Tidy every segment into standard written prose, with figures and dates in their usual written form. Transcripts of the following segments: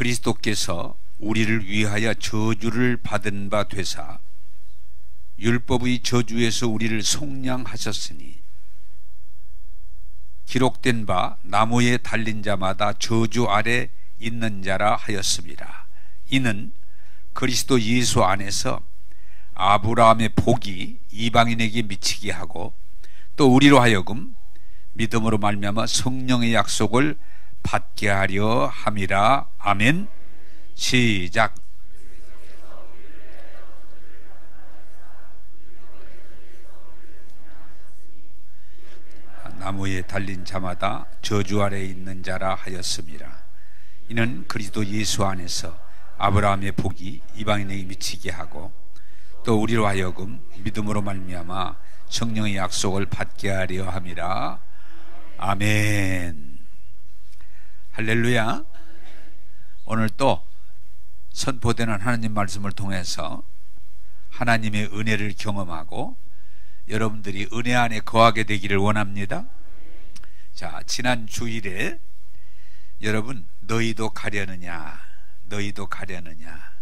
그리스도께서 우리를 위하여 저주를 받은 바 되사 율법의 저주에서 우리를 속량하셨으니 기록된 바 나무에 달린 자마다 저주 아래 있는 자라 하였습니다. 이는 그리스도 예수 안에서 아브라함의 복이 이방인에게 미치게 하고 또 우리로 하여금 믿음으로 말미암아 성령의 약속을 받게 하려 함이라. 아멘. 시작. 나무에 달린 자마다 저주 아래에 있는 자라 하였습니다. 이는 그리스도 예수 안에서 아브라함의 복이 이방인에게 미치게 하고 또 우리로 하여금 믿음으로 말미암아 성령의 약속을 받게 하려 함이라. 아멘. 할렐루야. 오늘 또 선포되는 하나님 말씀을 통해서 하나님의 은혜를 경험하고 여러분들이 은혜 안에 거하게 되기를 원합니다. 자, 지난 주일에 여러분 너희도 가려느냐, 너희도 가려느냐,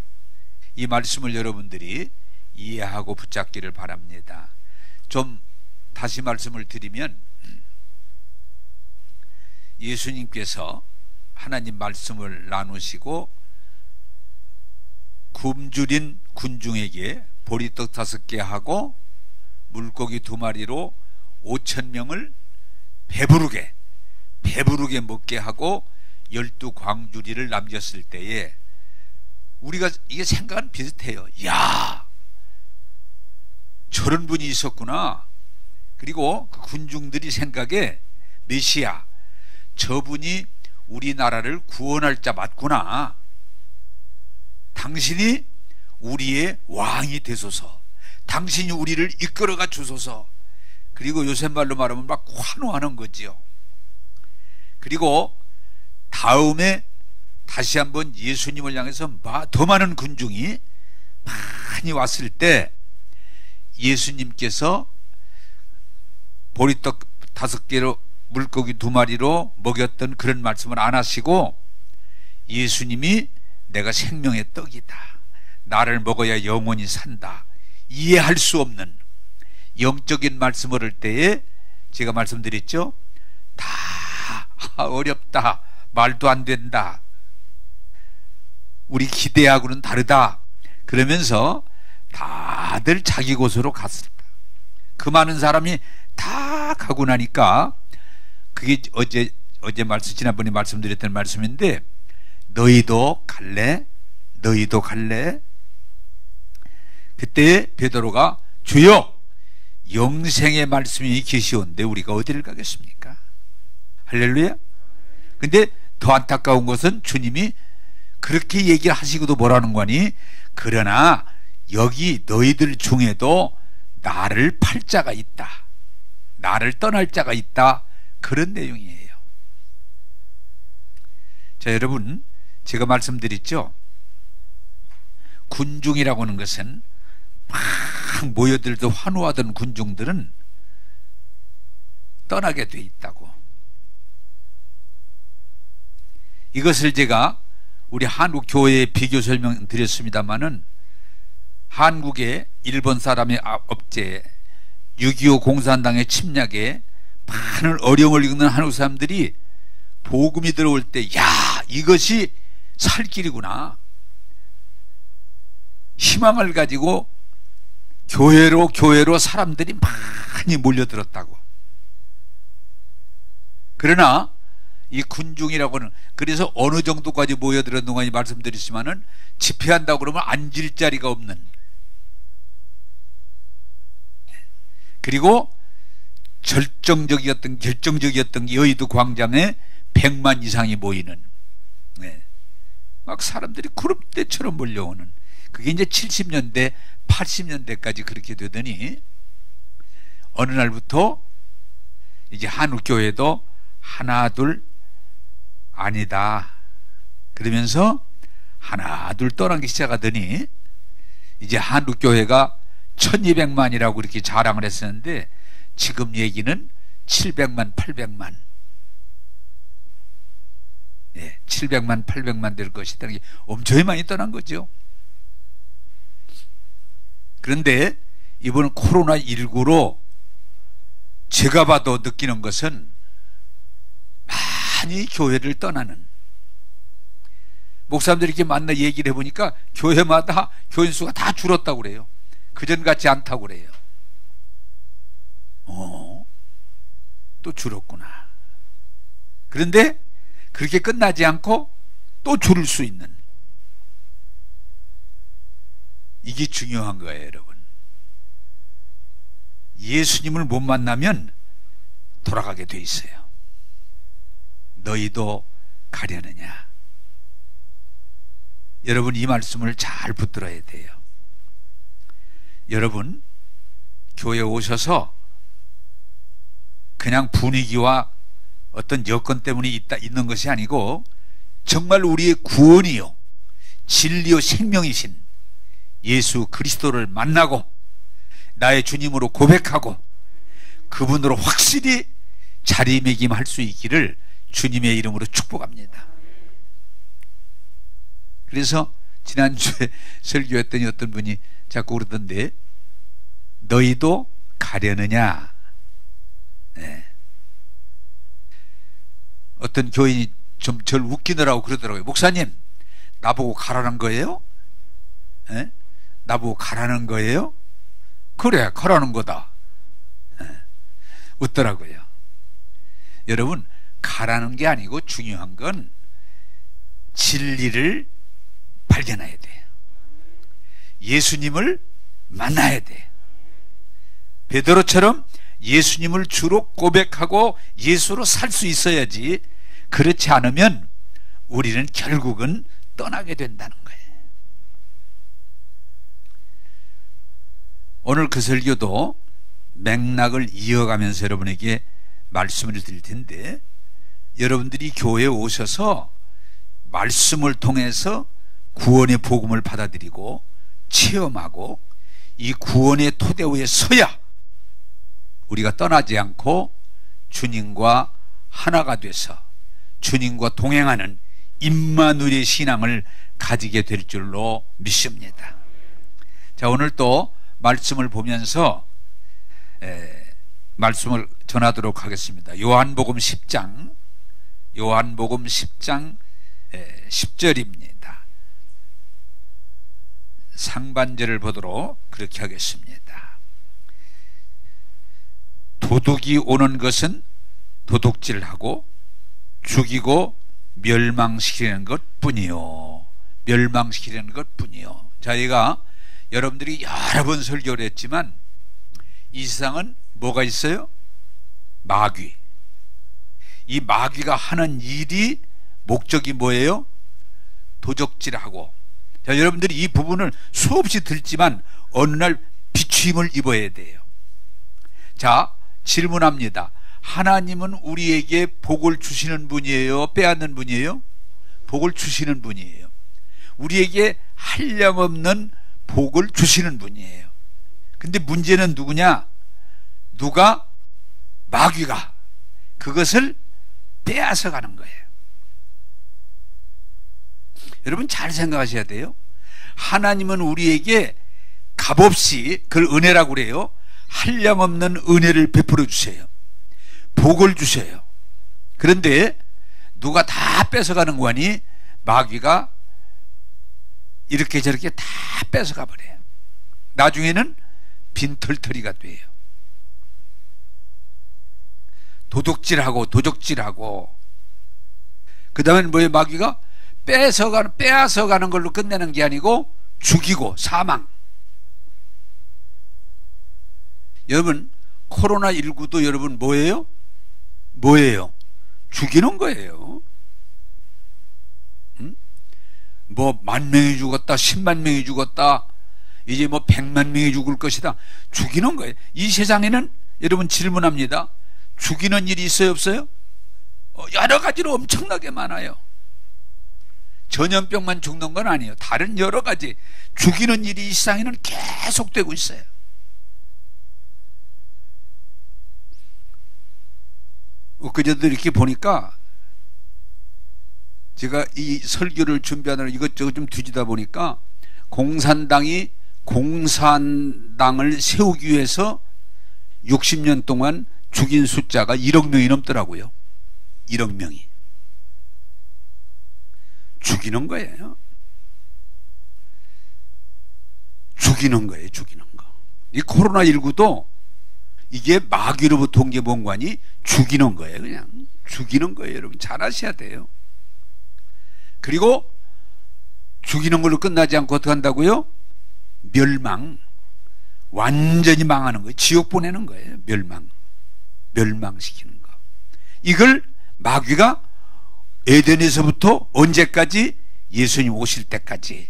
이 말씀을 여러분들이 이해하고 붙잡기를 바랍니다. 좀 다시 말씀을 드리면 예수님께서 하나님 말씀을 나누시고 굶주린 군중에게 보리떡 5개 하고 물고기 2마리로 5,000명을 배부르게 먹게 하고 12광주리를 남겼을 때에 우리가 이게 생각은 비슷해요. 야, 저런 분이 있었구나. 그리고 그 군중들이 생각에 메시아, 저분이 우리나라를 구원할 자 맞구나. 당신이 우리의 왕이 되소서. 당신이 우리를 이끌어가 주소서. 그리고 요새 말로 말하면 막 환호하는 거지요. 그리고 다음에 다시 한번 예수님을 향해서 더 많은 군중이 많이 왔을 때 예수님께서 보리떡 5개로 물고기 2마리로 먹였던 그런 말씀을 안 하시고 예수님이 내가 생명의 떡이다, 나를 먹어야 영원히 산다, 이해할 수 없는 영적인 말씀을 할 때에 제가 말씀드렸죠. 다 어렵다, 말도 안 된다, 우리 기대하고는 다르다 그러면서 다들 자기 곳으로 갔습니다. 그 많은 사람이 다 가고 나니까 그게 지난번에 말씀드렸던 말씀인데, 너희도 갈래? 너희도 갈래? 그때 베드로가 주여, 영생의 말씀이 계시온데 우리가 어디를 가겠습니까? 할렐루야. 근데 더 안타까운 것은 주님이 그렇게 얘기를 하시고도 뭐라는 거니? 그러나 여기 너희들 중에도 나를 팔 자가 있다, 나를 떠날 자가 있다, 그런 내용이에요. 자, 여러분, 제가 말씀드렸죠. 군중이라고 하는 것은 막 모여들도 환호하던 군중들은 떠나게 돼 있다고. 이것을 제가 우리 한국 교회에 비교 설명드렸습니다마는 한국의 일본 사람의 업제, 6.25 공산당의 침략에 많은 어려움을 겪는 한국 사람들이 복음이 들어올 때, 야, 이것이 살 길이구나, 희망을 가지고 교회로 사람들이 많이 몰려들었다고. 그러나 이 군중이라고는, 그래서 어느 정도까지 모여들었는가 말씀드렸지만은 집회한다고 그러면 앉을 자리가 없는, 그리고 결정적이었던 여의도 광장에 100만 이상이 모이는, 막 사람들이 구름대처럼 몰려오는, 그게 이제 70년대 80년대까지 그렇게 되더니 어느 날부터 이제 한국교회도 하나 둘 아니다 그러면서 하나 둘 떠나기 시작하더니 이제 한국교회가 1200만이라고 이렇게 자랑을 했었는데 지금 얘기는 700만 800만. 700만, 800만 될 것이라는 게 엄청 많이 떠난 거죠. 그런데 이번 코로나19로 제가 봐도 느끼는 것은 많이 교회를 떠나는, 목사님들이 이렇게 만나 얘기를 해보니까 교회마다 교인 수가 다 줄었다고 그래요. 그전 같지 않다고 그래요. 또 줄었구나. 그런데 그렇게 끝나지 않고 또 줄을 수 있는, 이게 중요한 거예요, 여러분. 예수님을 못 만나면 돌아가게 돼 있어요. 너희도 가려느냐? 여러분, 이 말씀을 잘 붙들어야 돼요. 여러분, 교회 오셔서 그냥 분위기와 어떤 여건 때문에 있는 것이 아니고, 정말 우리의 구원이요, 진리요, 생명이신 예수 그리스도를 만나고 나의 주님으로 고백하고 그분으로 확실히 자리매김할 수 있기를 주님의 이름으로 축복합니다. 그래서 지난주에 설교했더니 어떤 분이 자꾸 그러던데, 너희도 가려느냐? 어떤 교인이 좀 저를 웃기느라고 그러더라고요. 목사님, 나보고 가라는 거예요? 나보고 가라는 거예요? 그래, 가라는 거다. 웃더라고요. 여러분, 가라는 게 아니고 중요한 건 진리를 발견해야 돼요. 예수님을 만나야 돼요. 베드로처럼 예수님을 주로 고백하고 예수로 살 수 있어야지, 그렇지 않으면 우리는 결국은 떠나게 된다는 거예요. 오늘 그 설교도 맥락을 이어가면서 여러분에게 말씀을 드릴 텐데, 여러분들이 교회에 오셔서 말씀을 통해서 구원의 복음을 받아들이고 체험하고 이 구원의 토대 위에 서야 우리가 떠나지 않고 주님과 하나가 돼서 주님과 동행하는 임마누엘의 신앙을 가지게 될 줄로 믿습니다. 자, 오늘 또 말씀을 보면서 말씀을 전하도록 하겠습니다. 요한복음 10장 10절입니다. 상반절을 보도록 그렇게 하겠습니다. 도둑이 오는 것은 도둑질하고 죽이고 멸망시키는 것뿐이요. 멸망시키는 것뿐이요. 저희가 여러분들이 여러 번 설교를 했지만 이 세상은 뭐가 있어요? 마귀. 이 마귀가 하는 일이 목적이 뭐예요? 도적질하고. 자, 여러분들이 이 부분을 수없이 듣지만 어느 날 비추임을 입어야 돼요. 자, 질문합니다. 하나님은 우리에게 복을 주시는 분이에요? 빼앗는 분이에요? 복을 주시는 분이에요. 우리에게 한량없는 복을 주시는 분이에요. 근데 문제는 누구냐? 누가? 마귀가 그것을 빼앗아 가는 거예요. 여러분 잘 생각하셔야 돼요. 하나님은 우리에게 값없이, 그걸 은혜라고 그래요, 한량없는 은혜를 베풀어 주세요. 복을 주세요. 그런데 누가 다 뺏어가는 거니? 마귀가 이렇게 저렇게 다 뺏어가 버려요. 나중에는 빈털터리가 돼요. 도적질하고 그 다음엔 뭐예요? 마귀가 빼앗어가는 걸로 끝내는 게 아니고 죽이고 사망. 여러분 코로나19도 여러분 뭐예요? 죽이는 거예요. 뭐 10,000명이 죽었다, 10만 명이 죽었다, 이제 뭐 100만 명이 죽을 것이다. 죽이는 거예요. 이 세상에는 여러분 질문합니다. 죽이는 일이 있어요, 없어요? 여러 가지로 엄청나게 많아요. 전염병만 죽는 건 아니에요. 다른 여러 가지 죽이는 일이 이 세상에는 계속되고 있어요. 그저도 이렇게 보니까 제가 이 설교를 준비하느라 이것저것 좀 뒤지다 보니까 공산당이 공산당을 세우기 위해서 60년 동안 죽인 숫자가 1억 명이 넘더라고요. 1억 명이. 죽이는 거예요. 죽이는 거예요. 죽이는 거. 이 코로나19도 이게 마귀로부터 온 게 뭔가니 죽이는 거예요. 그냥 죽이는 거예요. 여러분 잘 아셔야 돼요. 그리고 죽이는 걸로 끝나지 않고 어떻게 한다고요? 멸망. 완전히 망하는 거예요. 지옥 보내는 거예요. 멸망시키는 거. 이걸 마귀가 에덴에서부터 언제까지? 예수님 오실 때까지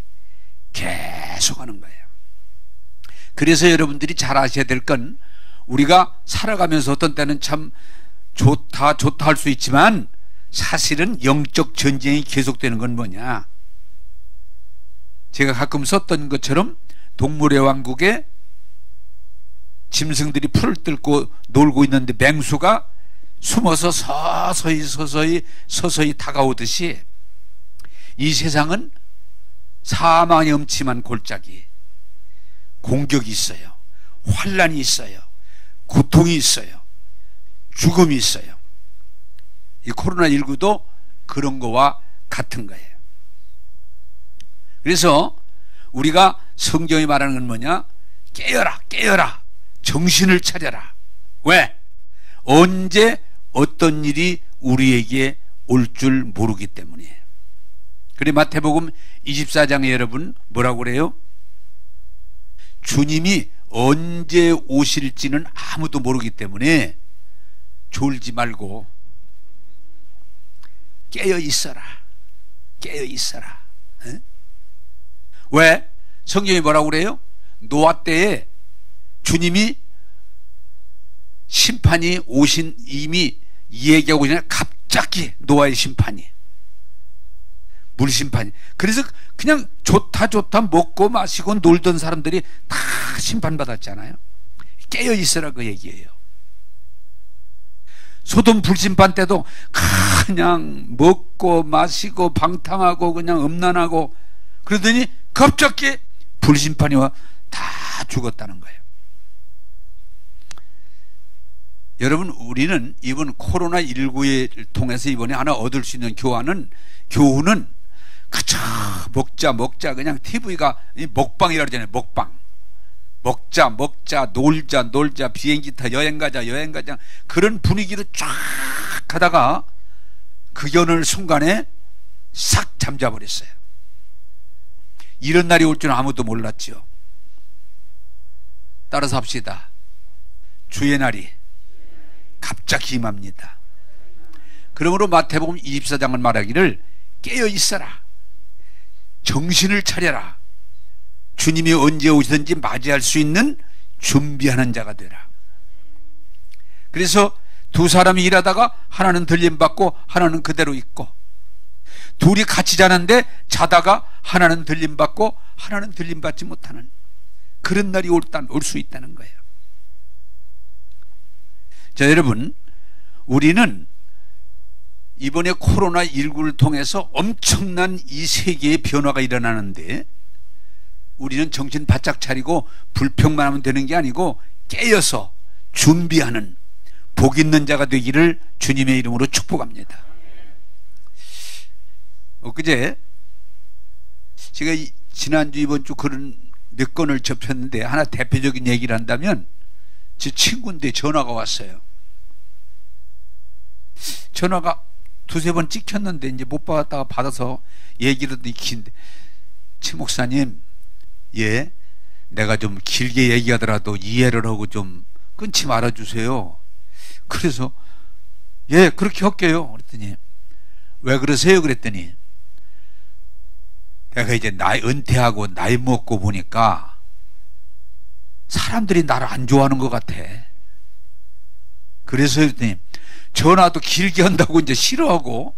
계속 하는 거예요. 그래서 여러분들이 잘 아셔야 될 건, 우리가 살아가면서 어떤 때는 참 좋다 할 수 있지만 사실은 영적 전쟁이 계속되는 건 뭐냐? 제가 가끔 썼던 것처럼 동물의 왕국에 짐승들이 풀을 뜯고 놀고 있는데 맹수가 숨어서 서서히 다가오듯이 이 세상은 사망의 음침한 골짜기, 공격이 있어요. 환난이 있어요. 고통이 있어요. 죽음이 있어요. 이 코로나19도 그런 거와 같은 거예요. 그래서 우리가 성경이 말하는 건 뭐냐? 깨어라. 정신을 차려라. 왜? 언제 어떤 일이 우리에게 올 줄 모르기 때문이에요. 그래 마태복음 24장에 여러분 뭐라고 그래요? 주님이 언제 오실지는 아무도 모르기 때문에 졸지 말고 깨어 있어라. 에? 왜? 성경이 뭐라고 그래요? 노아 때에 주님이 심판이 오신 이미 얘기하고 전에 갑자기 노아의 심판이, 물심판이. 그래서 그냥 좋다 먹고 마시고 놀던 사람들이 다 심판받았잖아요. 깨어 있으라 그 얘기예요. 소돔 불심판 때도 그냥 먹고 마시고 방탕하고 그냥 음란하고 그러더니 갑자기 불심판이 와 다 죽었다는 거예요. 여러분, 우리는 이번 코로나19를 통해서 이번에 하나 얻을 수 있는 교훈은 그저 먹자 그냥 TV가 먹방이라고 그러잖아요. 먹방. 먹자 놀자 비행기 타 여행 가자 그런 분위기로 쫙 가다가 그 어느 순간에 싹 잠자버렸어요. 이런 날이 올 줄은 아무도 몰랐죠. 따라서 합시다. 주의 날이 갑자기 임합니다. 그러므로 마태복음 24장은 말하기를 깨어 있어라. 정신을 차려라. 주님이 언제 오시든지 맞이할 수 있는 준비하는 자가 되라. 그래서 두 사람이 일하다가 하나는 들림받고 하나는 그대로 있고, 둘이 같이 자는데 자다가 하나는 들림받고 하나는 들림받지 못하는 그런 날이 올 수 있다는 거예요. 자, 여러분, 우리는 이번에 코로나19를 통해서 엄청난 이 세계의 변화가 일어나는데, 우리는 정신 바짝 차리고 불평만 하면 되는 게 아니고 깨어서 준비하는 복 있는 자가 되기를 주님의 이름으로 축복합니다. 엊그제 제가 지난주 이번주 그런 몇 건을 접했는데, 하나 대표적인 얘기를 한다면 제 친구인데 전화가 왔어요. 전화가 두세 번 찍혔는데 이제 못 받았다가 받아서 얘기를 익힌데, 최 목사님, 예, 내가 좀 길게 얘기하더라도 이해를 하고 좀 끊지 말아주세요. 그래서 예, 그렇게 할게요. 그랬더니 왜 그러세요? 그랬더니 내가 이제 은퇴하고 나이 먹고 보니까 사람들이 나를 안 좋아하는 것 같아. 그래서 그랬더니 전화도 길게 한다고 이제 싫어하고,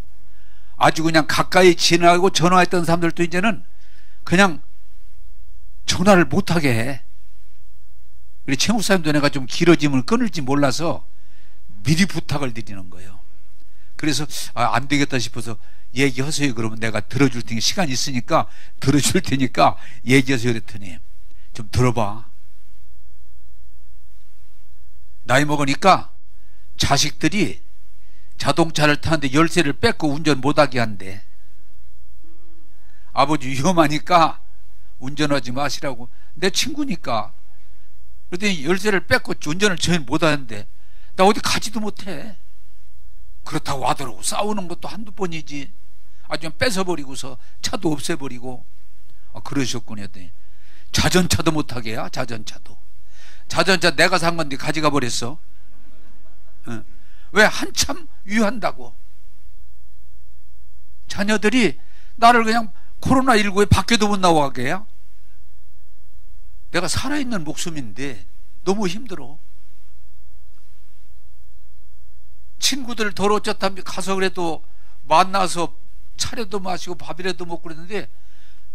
아주 그냥 가까이 지나가고 전화했던 사람들도 이제는 그냥 전화를 못하게 해. 그래, 최 목사님도 내가 좀 길어지면 끊을지 몰라서 미리 부탁을 드리는 거예요. 그래서 안 되겠다 싶어서 얘기하세요. 그러면 내가 들어줄 테니까, 시간 있으니까 들어줄 테니까 얘기하세요. 그랬더니 좀 들어봐. 나이 먹으니까 자식들이 자동차를 타는데 열쇠를 뺏고 운전 못하게 한대. 아버지 위험하니까 운전하지 마시라고. 내 친구니까. 그랬더니 열쇠를 뺏고 운전을 전혀 못하는데 나 어디 가지도 못해. 그렇다고 하더라고. 싸우는 것도 한두 번이지. 아주 뺏어버리고서 차도 없애버리고. 그러셨군요. 했더니 자전차도 못하게 해야. 자전차도. 자전차 내가 산 건데 가져가 버렸어. 왜? 한참 유한다고. 자녀들이 나를 그냥 코로나19에 밖에도 못 나오게 해요. 내가 살아있는 목숨인데 너무 힘들어. 친구들 더러웠다 가서 그래도 만나서 차례도 마시고 밥이라도 먹고 그랬는데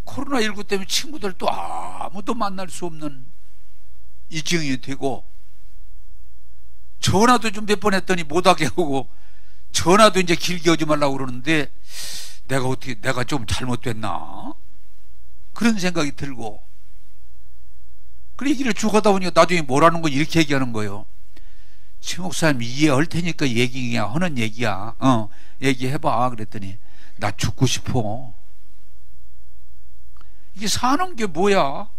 코로나19 때문에 친구들 또 아무도 만날 수 없는 이 지경이 되고, 전화도 좀 몇 번 했더니 못하게 하고, 전화도 이제 길게 하지 말라고 그러는데 내가 좀 잘못됐나? 그런 생각이 들고, 그 얘기를 쭉 하다 보니까 나중에 뭐라는 거 이렇게 얘기하는 거예요. 최 목사님 이해할 테니까 하는 얘기야. 얘기해봐. 그랬더니 나 죽고 싶어. 이게 사는 게 뭐야?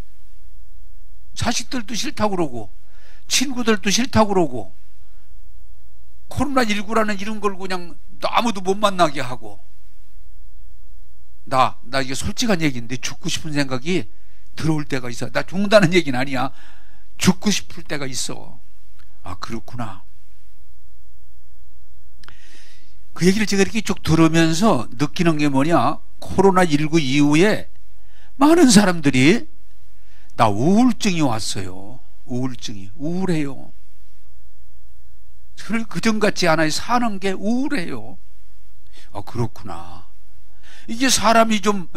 자식들도 싫다고 그러고 친구들도 싫다고 그러고 코로나19라는 이런 걸 그냥 아무도 못 만나게 하고, 나 이게 솔직한 얘기인데 죽고 싶은 생각이 들어올 때가 있어. 나 죽는다는 얘기는 아니야. 죽고 싶을 때가 있어. 그렇구나. 그 얘기를 제가 이렇게 쭉 들으면서 느끼는 게 뭐냐, 코로나19 이후에 많은 사람들이 나 우울증이 왔어요. 우울해요. 그전 같지 않아요. 사는 게 우울해요. 그렇구나. 이게 사람이 좀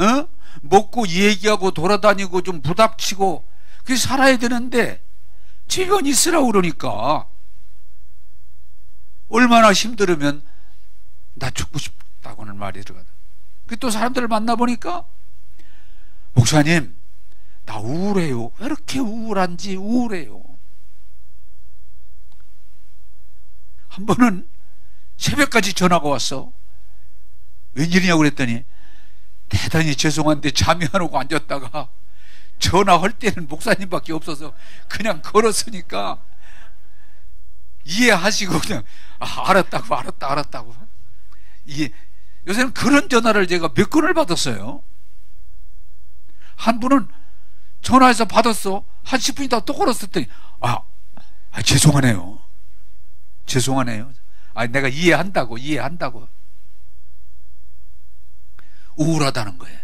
먹고 얘기하고 돌아다니고 좀 부닥치고 그게 살아야 되는데 주변 있으라고 그러니까 얼마나 힘들으면 나 죽고 싶다고는 말이 들어가다. 또 사람들을 만나보니까 목사님 나 우울해요. 왜 이렇게 우울한지. 우울해요. 한 번은 새벽까지 전화가 왔어. 웬일이냐고 그랬더니 대단히 죄송한데 잠이 안 오고 앉았다가 전화할 때는 목사님밖에 없어서 그냥 걸었으니까 이해하시고 그냥 알았다고. 이게 요새는 그런 전화를 제가 몇 건을 받았어요. 한 분은 전화해서 받았어. 한 10분 있다가 또 걸었더니 죄송하네요. 내가 이해한다고. 우울하다는 거예요.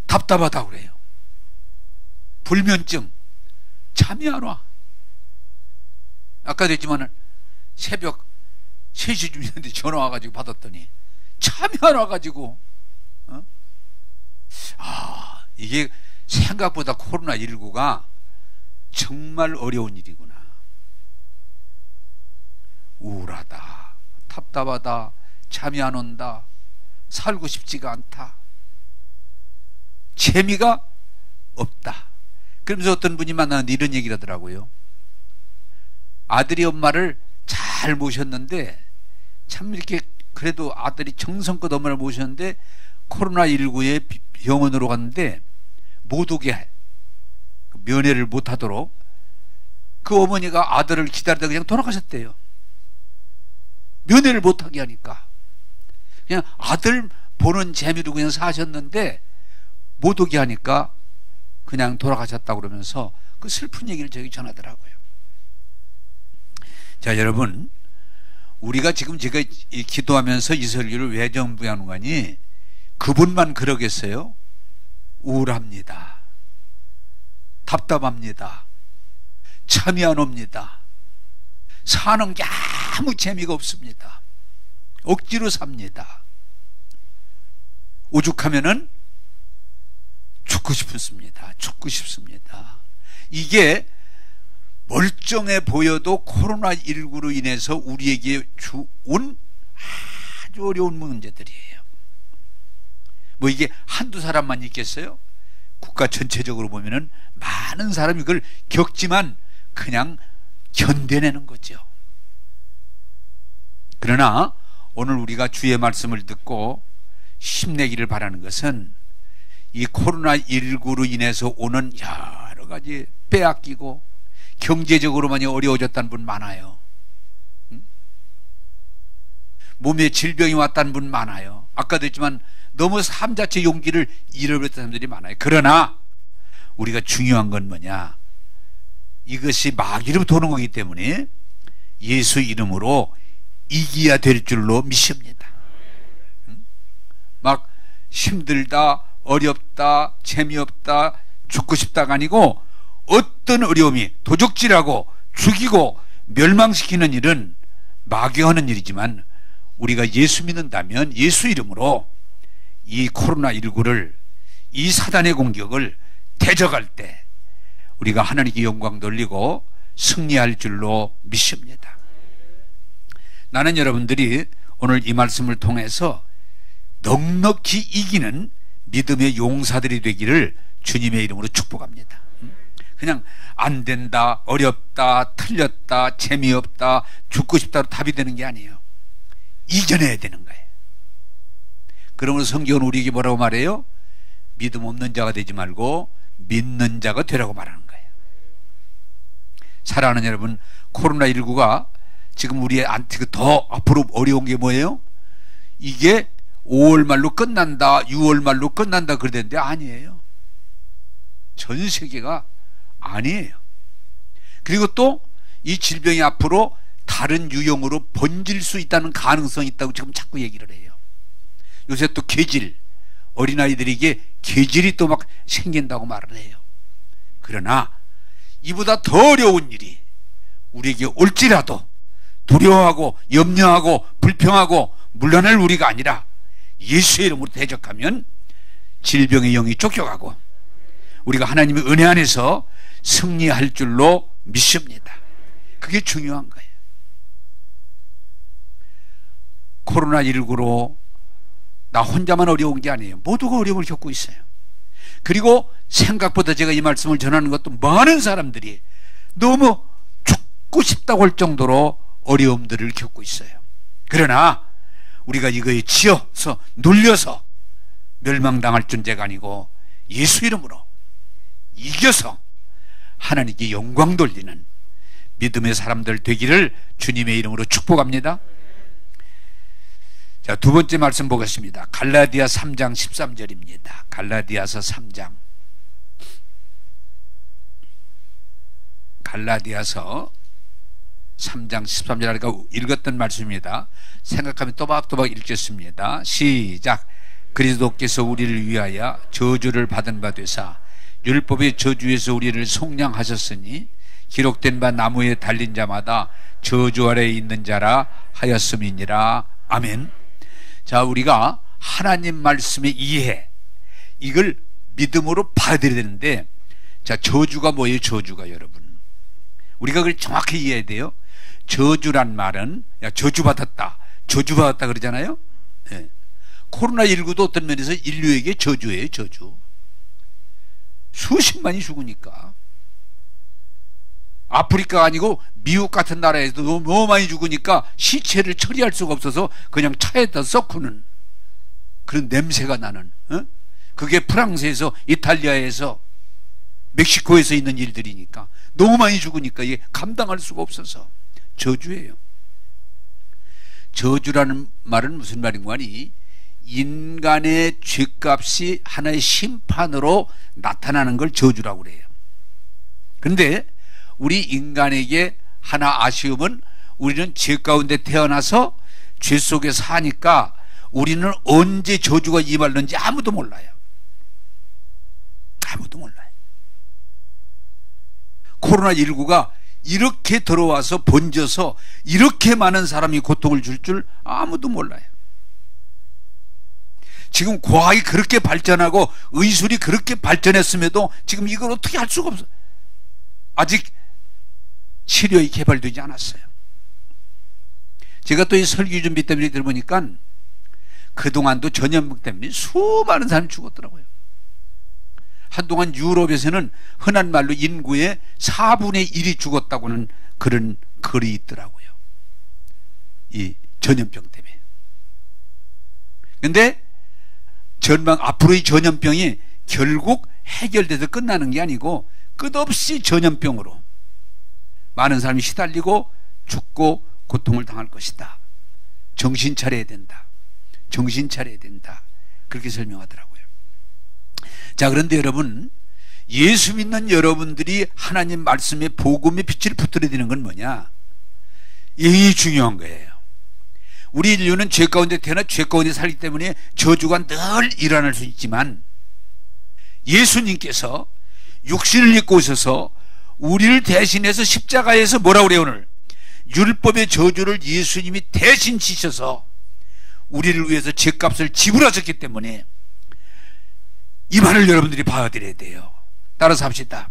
답답하다고 그래요. 불면증, 잠이 안 와. 아까도 했지만 새벽 3시쯤 됐는데 전화 와가지고 받았더니 잠이 안 와가지고 이게 생각보다 코로나19가 정말 어려운 일이구나. 우울하다, 답답하다, 잠이 안 온다, 살고 싶지가 않다, 재미가 없다. 그러면서 어떤 분이 만나는데 이런 얘기를 하더라고요. 아들이 엄마를 잘 모셨는데 참 이렇게 그래도 아들이 정성껏 엄마를 모셨는데 코로나19에 병원으로 갔는데 못 오게 면회를 못 하도록 그 어머니가 아들을 기다리다가 그냥 돌아가셨대요. 면회를 못 하게 하니까 그냥 아들 보는 재미로 그냥 사셨는데 못 오게 하니까 그냥 돌아가셨다고 그러면서 그 슬픈 얘기를 저기 전하더라고요. 자, 여러분, 우리가 지금 제가 기도하면서 이 설교를 왜 전부하는 거니? 그분만 그러겠어요? 우울합니다. 답답합니다. 잠이 안 옵니다. 사는 게 아무 재미가 없습니다. 억지로 삽니다. 오죽하면은 죽고 싶습니다. 이게 멀쩡해 보여도 코로나19로 인해서 우리에게 온 아주 어려운 문제들이에요. 뭐 이게 한두 사람만 있겠어요? 국가 전체적으로 보면은 많은 사람이 이걸 겪지만 그냥 견뎌내는 거죠. 그러나 오늘 우리가 주의 말씀을 듣고 힘내기를 바라는 것은 이 코로나19로 인해서 오는 여러 가지 빼앗기고 경제적으로 많이 어려워졌다는 분 많아요. 몸에 질병이 왔다는 분 많아요. 아까도 했지만 너무 삶 자체 용기를 잃어버렸던 사람들이 많아요. 그러나 우리가 중요한 건 뭐냐, 이것이 마귀로부터 오는 거기 때문에 예수 이름으로 이겨야 될 줄로 믿습니다. 막 힘들다, 어렵다, 재미없다, 죽고 싶다가 아니고 어떤 어려움이 도적질하고 죽이고 멸망시키는 일은 마귀가 하는 일이지만 우리가 예수 믿는다면 예수 이름으로 이 코로나19를, 이 사단의 공격을 대적할 때 우리가 하나님께 영광 돌리고 승리할 줄로 믿습니다. 나는 여러분들이 오늘 이 말씀을 통해서 넉넉히 이기는 믿음의 용사들이 되기를 주님의 이름으로 축복합니다. 그냥 안 된다, 어렵다, 틀렸다, 재미없다, 죽고 싶다로 답이 되는 게 아니에요. 이겨내야 되는 거예요. 그러므로 성경은 우리에게 뭐라고 말해요? 믿음 없는 자가 되지 말고 믿는 자가 되라고 말하는 거예요. 사랑하는 여러분, 코로나19가 지금 우리한테 더 앞으로 어려운 게 뭐예요? 이게 5월 말로 끝난다, 6월 말로 끝난다 그러던데 아니에요. 전 세계가 아니에요. 그리고 또 이 질병이 앞으로 다른 유형으로 번질 수 있다는 가능성이 있다고 지금 자꾸 얘기를 해요. 요새 또 계질, 어린아이들에게 계질이 또 막 생긴다고 말을 해요. 그러나 이보다 더 어려운 일이 우리에게 올지라도 두려워하고 염려하고 불평하고 물러날 우리가 아니라 예수의 이름으로 대적하면 질병의 영이 쫓겨가고 우리가 하나님의 은혜 안에서 승리할 줄로 믿습니다. 그게 중요한 거예요. 코로나19로 나 혼자만 어려운 게 아니에요. 모두가 어려움을 겪고 있어요. 그리고 생각보다 제가 이 말씀을 전하는 것도 많은 사람들이 너무 죽고 싶다고 할 정도로 어려움들을 겪고 있어요. 그러나 우리가 이거에 치여서 눌려서 멸망당할 존재가 아니고 예수 이름으로 이겨서 하나님께 영광 돌리는 믿음의 사람들 되기를 주님의 이름으로 축복합니다. 자, 두 번째 말씀 보겠습니다. 갈라디아 3장 13절입니다. 갈라디아서 3장. 갈라디아서 3장 13절 하니까 읽었던 말씀입니다. 생각하면 또박또박 읽겠습니다. 시작. 그리스도께서 우리를 위하여 저주를 받은 바 되사 율법의 저주에서 우리를 속량하셨으니 기록된 바 나무에 달린 자마다 저주 아래에 있는 자라 하였음이니라. 아멘. 자, 우리가 하나님 말씀의 이해, 이걸 믿음으로 받아들여야 되는데, 자, 저주가 뭐예요? 저주가 여러분, 우리가 그걸 정확히 이해해야 돼요. 저주란 말은 야, 저주받았다, 저주받았다 그러잖아요. 네. 코로나19도 어떤 면에서 인류에게 저주예요. 저주. 수십만이 죽으니까. 아프리카가 아니고 미국 같은 나라에서 너무 많이 죽으니까 시체를 처리할 수가 없어서 그냥 차에다 썩구는 그런 냄새가 나는, 그게 프랑스에서, 이탈리아에서, 멕시코에서 있는 일들이니까 너무 많이 죽으니까 이게 감당할 수가 없어서 저주예요. 저주라는 말은 무슨 말인가 하니 인간의 죄값이 하나의 심판으로 나타나는 걸 저주라고 그래요. 그런데 우리 인간에게 하나 아쉬움은 우리는 죄 가운데 태어나서 죄 속에 사니까 우리는 언제 저주가 임할는지 아무도 몰라요. 아무도 몰라요. 코로나19가 이렇게 들어와서 번져서 이렇게 많은 사람이 고통을 줄 줄 아무도 몰라요. 지금 과학이 그렇게 발전하고 의술이 그렇게 발전했음에도 지금 이걸 어떻게 할 수가 없어요. 아직 치료가 개발되지 않았어요. 제가 또 이 설교 준비 때문에 들어보니까 그동안도 전염병 때문에 수많은 사람이 죽었더라고요. 한동안 유럽에서는 흔한 말로 인구의 4분의 1이 죽었다고는 그런 글이 있더라고요. 이 전염병 때문에. 근데 앞으로의 전염병이 결국 해결돼서 끝나는 게 아니고 끝없이 전염병으로 많은 사람이 시달리고 죽고 고통을 당할 것이다. 정신 차려야 된다. 정신 차려야 된다. 그렇게 설명하더라고요. 자, 그런데 여러분, 예수 믿는 여러분들이 하나님 말씀의 복음의 빛을 붙들어야 되는 건 뭐냐? 이 중요한 거예요. 우리 인류는 죄 가운데 태어나 죄 가운데 살기 때문에 저주가 늘 일어날 수 있지만 예수님께서 육신을 입고 오셔서 우리를 대신해서 십자가에서 뭐라고 그래요? 오늘 율법의 저주를 예수님이 대신 지셔서 우리를 위해서 죄값을 지불하셨기 때문에 이 말을 여러분들이 받아들여야 돼요. 따라서 합시다.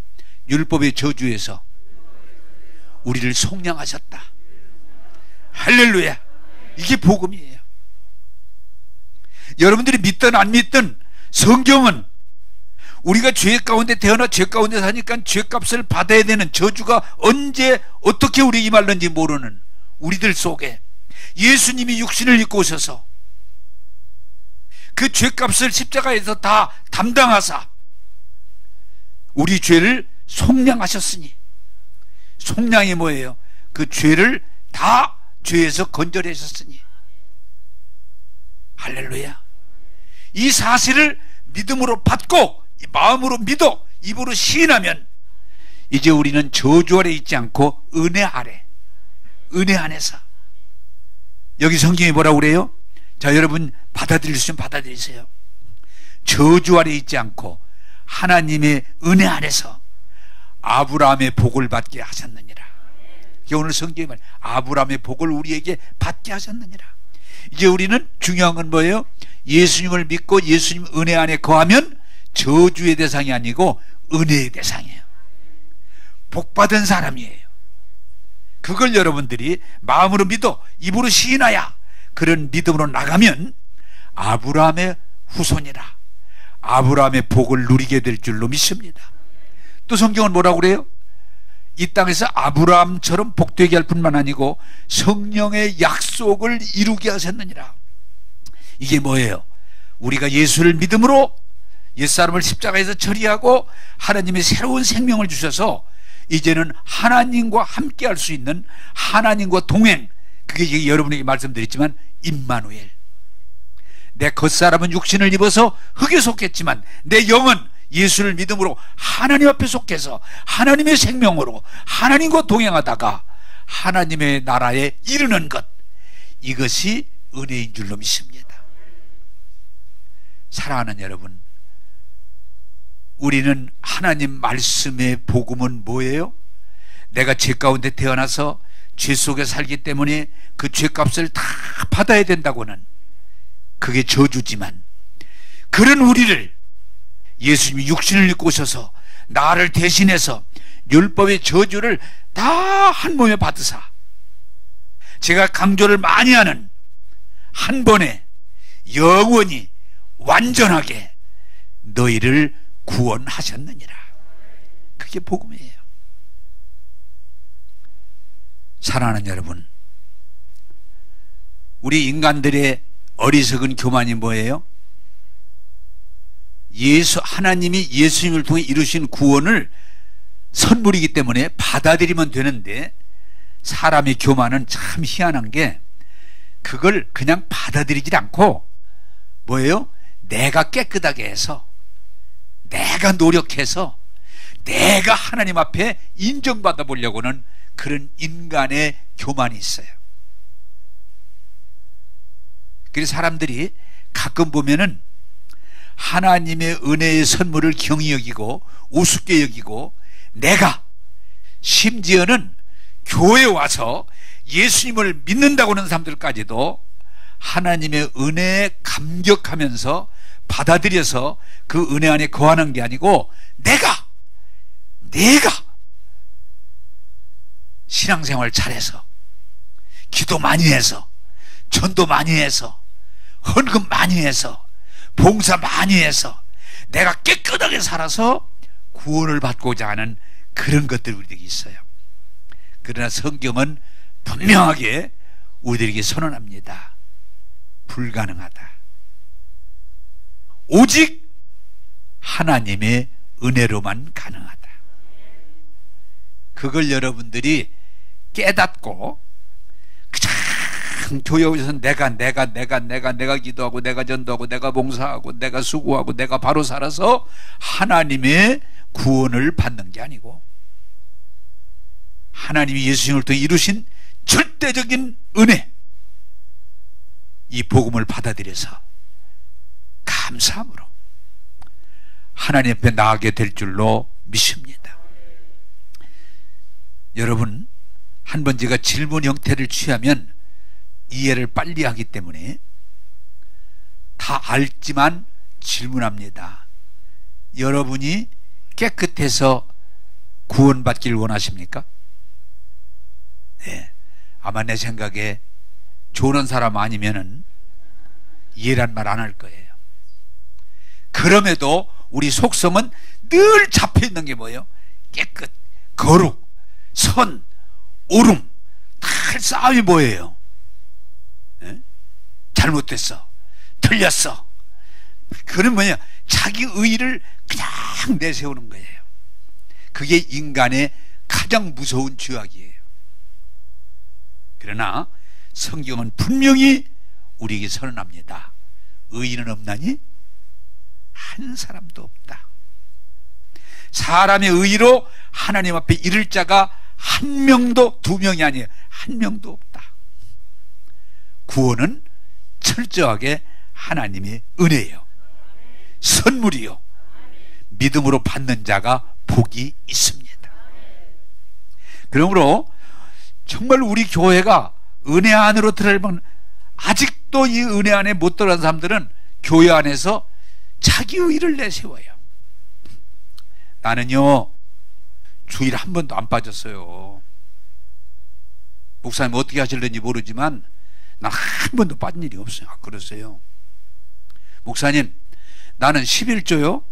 율법의 저주에서 우리를 속량하셨다. 할렐루야. 이게 복음이에요. 여러분들이 믿든 안 믿든 성경은 우리가 죄 가운데 태어나 죄 가운데 사니까 죄값을 받아야 되는 저주가 언제 어떻게 우리에게 임할는지 모르는 우리들 속에 예수님이 육신을 입고 오셔서 그 죄값을 십자가에서 다 담당하사 우리 죄를 속량하셨으니, 속량이 뭐예요? 그 죄를 다 죄에서 건져내셨으니. 할렐루야. 이 사실을 믿음으로 받고 마음으로 믿어 입으로 시인하면 이제 우리는 저주 아래 있지 않고 은혜 아래, 은혜 안에서. 여기 성경이 뭐라고 그래요? 자, 여러분 받아들일 수 있으면 받아들이세요. 저주 아래 있지 않고 하나님의 은혜 안에서 아브라함의 복을 받게 하셨느니라. 이게 오늘 성경의 말, 아브라함의 복을 우리에게 받게 하셨느니라. 이제 우리는 중요한 건 뭐예요? 예수님을 믿고 예수님 은혜 안에 거하면 저주의 대상이 아니고 은혜의 대상이에요. 복받은 사람이에요. 그걸 여러분들이 마음으로 믿어 입으로 시인하여 그런 믿음으로 나가면 아브라함의 후손이라, 아브라함의 복을 누리게 될 줄로 믿습니다. 또 성경은 뭐라고 그래요? 이 땅에서 아브라함처럼 복되게 할 뿐만 아니고 성령의 약속을 이루게 하셨느니라. 이게 뭐예요? 우리가 예수를 믿음으로 옛사람을 십자가에서 처리하고 하나님의 새로운 생명을 주셔서 이제는 하나님과 함께 할 수 있는 하나님과 동행, 그게 여러분에게 말씀드렸지만 임마누엘. 내 겉사람은 육신을 입어서 흙에 속했지만 내 영은 예수를 믿음으로 하나님 앞에 속해서 하나님의 생명으로 하나님과 동행하다가 하나님의 나라에 이르는 것, 이것이 은혜인 줄로 믿습니다. 사랑하는 여러분, 우리는 하나님 말씀의 복음은 뭐예요? 내가 죄 가운데 태어나서 죄 속에 살기 때문에 그 죄값을 다 받아야 된다고는, 그게 저주지만 그런 우리를 예수님이 육신을 입고 오셔서 나를 대신해서 율법의 저주를 다 한 몸에 받으사, 제가 강조를 많이 하는 한 번에 영원히 완전하게 너희를 구원하셨느니라. 그게 복음이에요. 사랑하는 여러분, 우리 인간들의 어리석은 교만이 뭐예요? 하나님이 예수님을 통해 이루신 구원을 선물이기 때문에 받아들이면 되는데, 사람의 교만은 참 희한한 게 그걸 그냥 받아들이지 않고 뭐예요? 내가 깨끗하게 해서, 내가 노력해서, 내가 하나님 앞에 인정받아 보려고는 그런 인간의 교만이 있어요. 그래서 사람들이 가끔 보면은 하나님의 은혜의 선물을 경히 여기고 우습게 여기고, 내가 심지어는 교회에 와서 예수님을 믿는다고 하는 사람들까지도 하나님의 은혜에 감격하면서 받아들여서 그 은혜 안에 거하는 게 아니고 내가 신앙생활 잘해서, 기도 많이 해서, 전도 많이 해서, 헌금 많이 해서 봉사 많이 해서 내가 깨끗하게 살아서 구원을 받고자 하는 그런 것들이 우리에게 있어요. 그러나 성경은 분명하게 우리들에게 선언합니다. 불가능하다. 오직 하나님의 은혜로만 가능하다. 그걸 여러분들이 깨닫고 그냥 교회 오셔서 내가 기도하고 내가 전도하고 내가 봉사하고 내가 수고하고 내가 바로 살아서 하나님의 구원을 받는 게 아니고 하나님이 예수님을 통해 이루신 절대적인 은혜, 이 복음을 받아들여서 감사함으로 하나님 앞에 나아가게 될 줄로 믿습니다. 여러분, 한번 제가 질문 형태를 취하면 이해를 빨리 하기 때문에 다 알지만 질문합니다. 여러분이 깨끗해서 구원받기를 원하십니까? 네. 아마 내 생각에 좋은 사람 아니면은 이해란 말 안 할 거예요. 그럼에도 우리 속성은 늘 잡혀 있는 게 뭐예요? 깨끗, 거룩, 선, 오름, 다 싸움이 뭐예요? 네? 잘못됐어, 틀렸어. 그건 뭐냐? 자기 의의를 그냥 내세우는 거예요. 그게 인간의 가장 무서운 죄악이에요. 그러나 성경은 분명히 우리에게 선언합니다. 의인은 없나니? 한 사람도 없다. 사람의 의로 하나님 앞에 이를 자가 한 명도, 두 명이 아니에요. 한 명도 없다. 구원은 철저하게 하나님의 은혜예요. 선물이요. 믿음으로 받는 자가 복이 있습니다. 그러므로 정말 우리 교회가 은혜 안으로 들어가면, 아직도 이 은혜 안에 못 들어간 사람들은 교회 안에서 자기 의를 내세워요. 나는요, 주일 한 번도 안 빠졌어요. 목사님 어떻게 하실는지 모르지만 난 한 번도 빠진 일이 없어요. 아, 그러세요? 목사님, 나는 11조요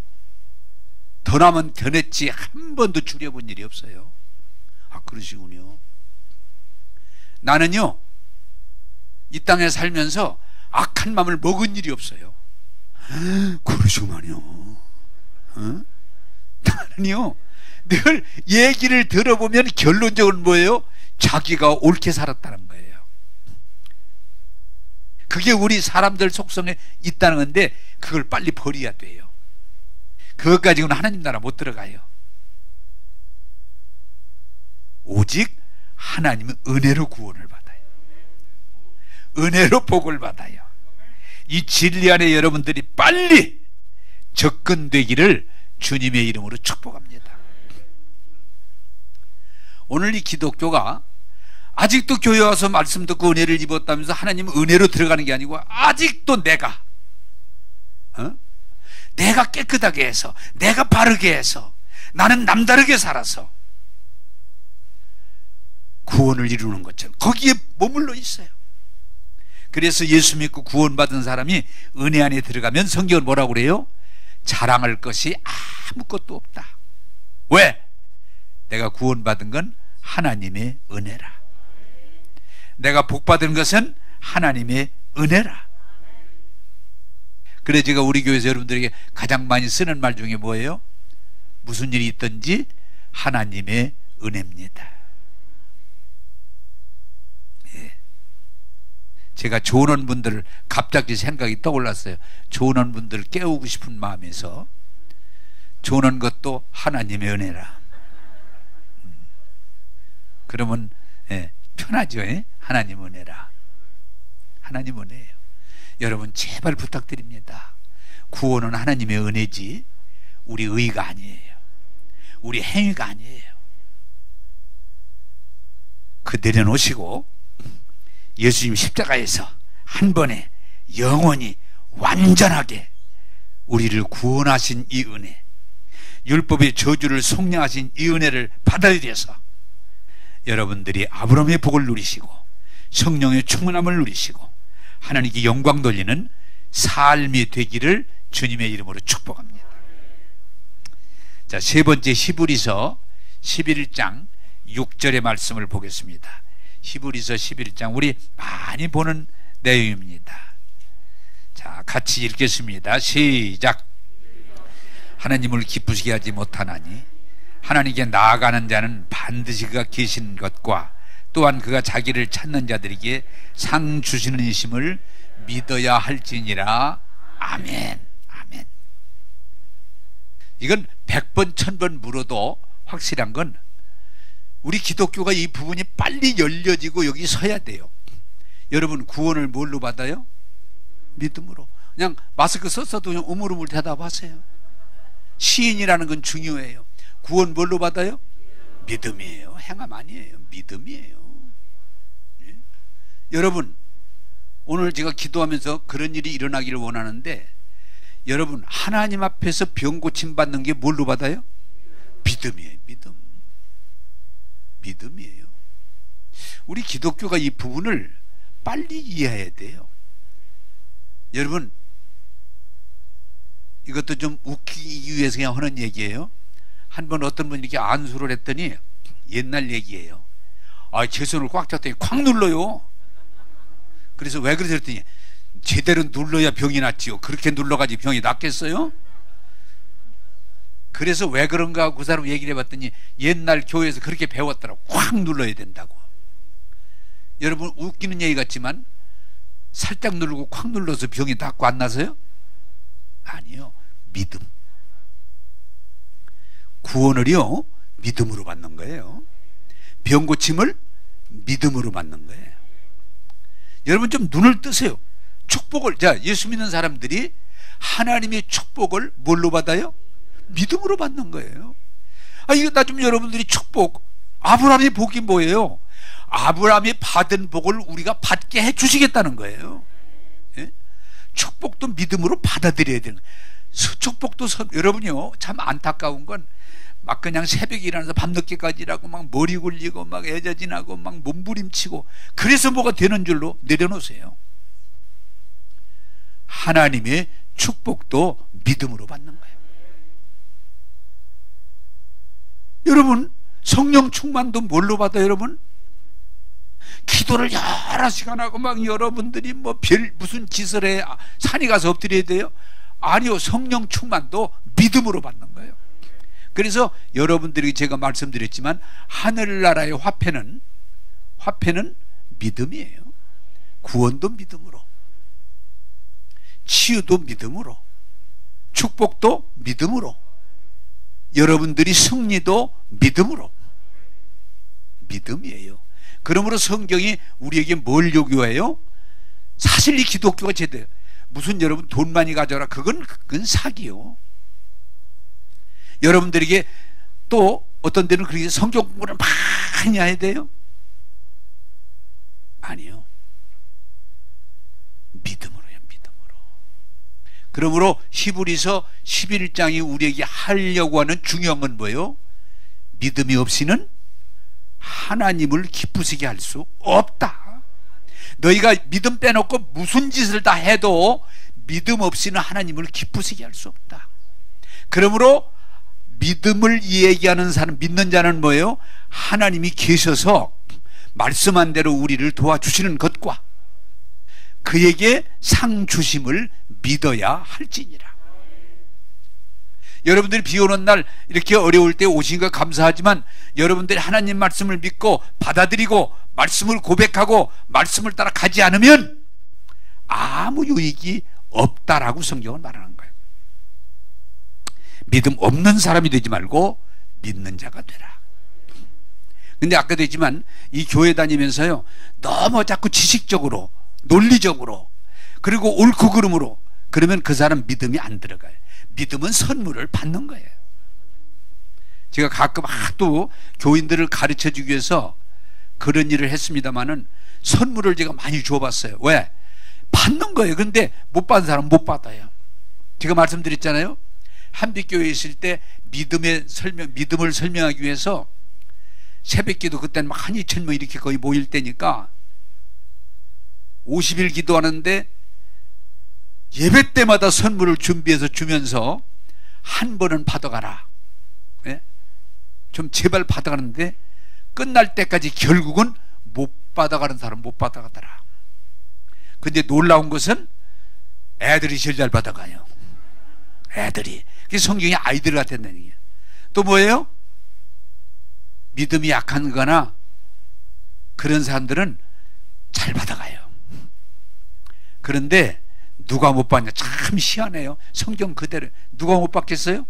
더 나면 더 냈지 한 번도 줄여본 일이 없어요. 아, 그러시군요. 나는요, 이 땅에 살면서 악한 마음을 먹은 일이 없어요. 그러시구만요. 어? 나는요, 늘 얘기를 들어보면 결론적으로 뭐예요? 자기가 옳게 살았다는 거예요. 그게 우리 사람들 속성에 있다는 건데, 그걸 빨리 버려야 돼요. 그것 가지고는 하나님 나라 못 들어가요. 오직 하나님은 은혜로 구원을 받아요. 은혜로 복을 받아요. 이 진리 안에 여러분들이 빨리 접근되기를 주님의 이름으로 축복합니다. 오늘 이 기독교가 아직도 교회 와서 말씀 듣고 은혜를 입었다면서 하나님 은혜로 들어가는 게 아니고, 아직도 내가 깨끗하게 해서, 내가 바르게 해서, 나는 남다르게 살아서 구원을 이루는 것처럼 거기에 머물러 있어요. 그래서 예수 믿고 구원받은 사람이 은혜 안에 들어가면 성경은 뭐라고 그래요? 자랑할 것이 아무것도 없다. 왜? 내가 구원받은 건 하나님의 은혜라. 내가 복받은 것은 하나님의 은혜라. 그래 제가 우리 교회에서 여러분들에게 가장 많이 쓰는 말 중에 뭐예요? 무슨 일이 있든지 하나님의 은혜입니다. 예. 제가 조언원 분들을 갑자기 생각이 떠올랐어요. 조언원 분들을 깨우고 싶은 마음에서, 조언한 것도 하나님의 은혜라. 그러면 예, 편하죠. 예? 하나님 은혜라. 하나님 은혜예요. 여러분 제발 부탁드립니다. 구원은 하나님의 은혜지 우리 의가 아니에요. 우리 행위가 아니에요. 그 내려놓으시고 예수님 십자가에서 한 번에 영원히 완전하게 우리를 구원하신 이 은혜, 율법의 저주를 속량하신 이 은혜를 받아들여서 여러분들이 아브라함의 복을 누리시고 성령의 충만함을 누리시고 하나님께 영광 돌리는 삶이 되기를 주님의 이름으로 축복합니다. 자, 세 번째 히브리서 11장 6절의 말씀을 보겠습니다. 히브리서 11장, 우리 많이 보는 내용입니다. 자, 같이 읽겠습니다. 시작. 하나님을 기쁘시게 하지 못하나니 하나님께 나아가는 자는 반드시 그가 계신 것과 또한 그가 자기를 찾는 자들에게 상 주시는 이심을 믿어야 할지니라. 아멘. 아멘. 이건 100번 1000번 물어도 확실한 건 우리 기독교가 이 부분이 빨리 열려지고 여기 서야 돼요. 여러분, 구원을 뭘로 받아요? 믿음으로. 그냥 마스크 썼어도 그냥 우물우물 대답하세요. 시인이라는 건 중요해요. 구원 뭘로 받아요? 믿음이에요. 행함 아니에요. 믿음이에요. 예? 여러분, 오늘 제가 기도하면서 그런 일이 일어나기를 원하는데, 여러분, 하나님 앞에서 병 고침 받는 게 뭘로 받아요? 믿음이에요. 믿음. 믿음이에요. 우리 기독교가 이 부분을 빨리 이해해야 돼요. 여러분, 이것도 좀 웃기기 위해서 그냥 하는 얘기예요. 한 번 어떤 분이 이렇게 안수를 했더니, 옛날 얘기예요. 아, 제 손을 꽉 잡더니 콱 눌러요. 그래서 왜 그러세요? 했더니 제대로 눌러야 병이 낫지요. 그렇게 눌러가지고 병이 낫겠어요? 그래서 왜 그런가 하고 그 사람 얘기를 해봤더니 옛날 교회에서 그렇게 배웠더라고. 꽉 눌러야 된다고. 여러분, 웃기는 얘기 같지만 살짝 누르고 콱 눌러서 병이 낫고 안 나서요? 아니요. 믿음. 구원을요, 믿음으로 받는 거예요. 병 고침을 믿음으로 받는 거예요. 여러분, 좀 눈을 뜨세요. 축복을, 자, 예수 믿는 사람들이 하나님의 축복을 뭘로 받아요? 믿음으로 받는 거예요. 아, 이거 나 좀 여러분들이 축복, 아브라함의 복이 뭐예요? 아브라함이 받은 복을 우리가 받게 해 주시겠다는 거예요. 예? 축복도 믿음으로 받아들여야 되는 거예요. 축복도 여러분요, 참 안타까운 건 막 그냥 새벽에 일어나서 밤늦게까지 일하고 막 머리 굴리고 막 애자진하고 막 몸부림치고 그래서 뭐가 되는 줄로 내려놓으세요. 하나님의 축복도 믿음으로 받는 거예요. 여러분, 성령 충만도 뭘로 받아요, 여러분? 기도를 여러 시간 하고 막 여러분들이 뭐 무슨 짓을 해 산에 가서 엎드려야 돼요? 아니요. 성령 충만도 믿음으로 받는 거예요. 그래서 여러분들이 제가 말씀드렸지만 하늘나라의 화폐는 믿음이에요. 구원도 믿음으로, 치유도 믿음으로, 축복도 믿음으로, 여러분들이 승리도 믿음으로. 믿음이에요. 그러므로 성경이 우리에게 뭘 요구해요? 사실 이 기독교가 제대로, 무슨 여러분 돈 많이 가져라, 그건 사기요. 여러분들에게 또 어떤 데는 그렇게 성경 공부를 많이 해야 돼요? 아니요. 믿음으로요. 믿음으로. 그러므로 히브리서 11장이 우리에게 하려고 하는 중요한 건 뭐예요? 믿음이 없이는 하나님을 기쁘시게 할 수 없다. 너희가 믿음 빼놓고 무슨 짓을 다 해도 믿음 없이는 하나님을 기쁘시게 할 수 없다. 그러므로 믿음을 얘기하는 사람, 믿는 자는 뭐예요? 하나님이 계셔서 말씀한 대로 우리를 도와주시는 것과 그에게 상 주심을 믿어야 할지니라. 여러분들이 비 오는 날 이렇게 어려울 때 오신 거 감사하지만 여러분들이 하나님 말씀을 믿고 받아들이고 말씀을 고백하고 말씀을 따라 가지 않으면 아무 유익이 없다라고 성경은 말하는 거예요. 믿음 없는 사람이 되지 말고 믿는 자가 되라. 근데 아까도 했지만 이 교회 다니면서요, 너무 자꾸 지식적으로, 논리적으로, 그리고 옳고 그름으로, 그러면 그 사람 믿음이 안 들어가요. 믿음은 선물을 받는 거예요. 제가 가끔 또 교인들을 가르쳐 주기 위해서 그런 일을 했습니다마는 선물을 제가 많이 줘봤어요. 왜? 받는 거예요. 근데 못 받은 사람은 못 받아요. 제가 말씀드렸잖아요. 한빛교회에 있을 때 믿음을 설명하기 위해서 새벽기도 그때는 막 1,2,000명 이렇게 거의 모일 때니까 50일 기도하는데 예배 때마다 선물을 준비해서 주면서 한 번은 받아가라. 예? 좀 제발 받아가는데 끝날 때까지 결국은 못 받아가는 사람 못 받아가더라. 근데 놀라운 것은 애들이 제일 잘 받아가요. 애들이. 그게 성경이 아이들 같았다는 얘기예요. 또 뭐예요? 믿음이 약한 거나 그런 사람들은 잘 받아가요. 그런데 누가 못 받냐? 참 희한해요. 성경 그대로. 누가 못 받겠어요?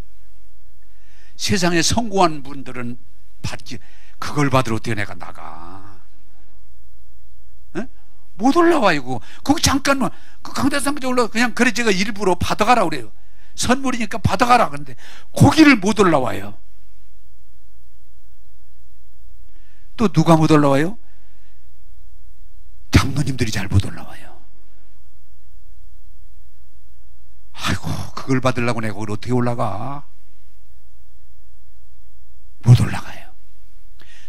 세상에 성공한 분들은 받지. 그걸 받으러 어떻게 내가 나가? 에? 못 올라와요. 거기 잠깐만 그 강대상까지 올라 그냥 그래 제가 일부러 받아가라 그래요. 선물이니까 받아가라. 그런데 거기를 못 올라와요. 또 누가 못 올라와요? 장로님들이 잘 못 올라와요. 아이고 그걸 받으려고 내가 거기 어떻게 올라가? 못 올라가요.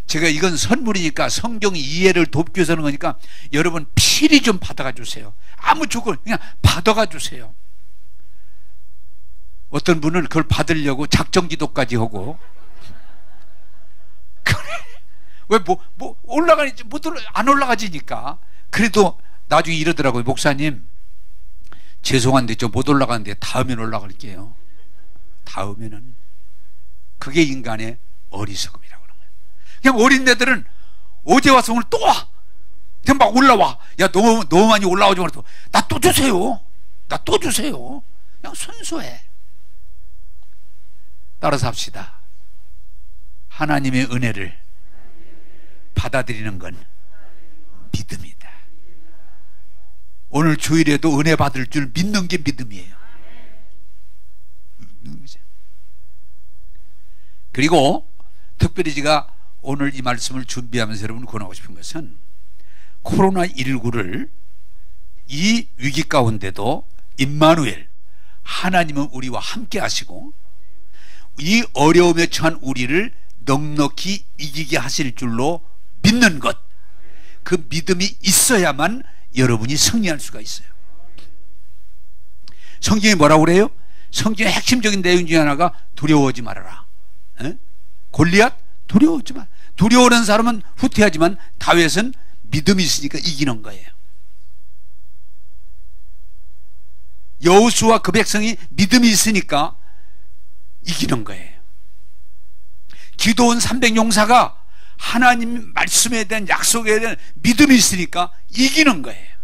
제가 이건 선물이니까 성경 이해를 돕기 위해서 하는 거니까 여러분 필히 좀 받아가 주세요. 아무 조건 그냥 받아가 주세요. 어떤 분은 그걸 받으려고 작정기도까지 하고 그래 왜 올라가는지 안 올라가지니까. 그래도 나중에 이러더라고요. 목사님 죄송한데 저 못 올라가는데 다음엔 올라갈게요. 다음에는. 그게 인간의 어리석음이라고 하는 거예요. 그냥 어린애들은 어제 와서 오늘 또 와. 그냥 막 올라와. 야 너무 많이 올라오지 말고 나 또 주세요. 나 또 주세요. 그냥 순수해. 따라서 합시다. 하나님의 은혜를 받아들이는 건 믿음이다. 오늘 주일에도 은혜 받을 줄 믿는 게 믿음이에요. 그리고 특별히 제가 오늘 이 말씀을 준비하면서 여러분 권하고 싶은 것은 코로나19를 이 위기 가운데도 임마누엘 하나님은 우리와 함께 하시고 이 어려움에 처한 우리를 넉넉히 이기게 하실 줄로 믿는 것, 그 믿음이 있어야만 여러분이 승리할 수가 있어요. 성경이 뭐라고 그래요? 성경의 핵심적인 내용 중에 하나가 두려워하지 말아라. 에? 골리앗 두려워하지 마. 두려워하는 사람은 후퇴하지만 다윗은 믿음이 있으니까 이기는 거예요. 여호수아 그 백성이 믿음이 있으니까 이기는 거예요. 기도원 300용사가 하나님 말씀에 대한 약속에 대한 믿음이 있으니까 이기는 거예요.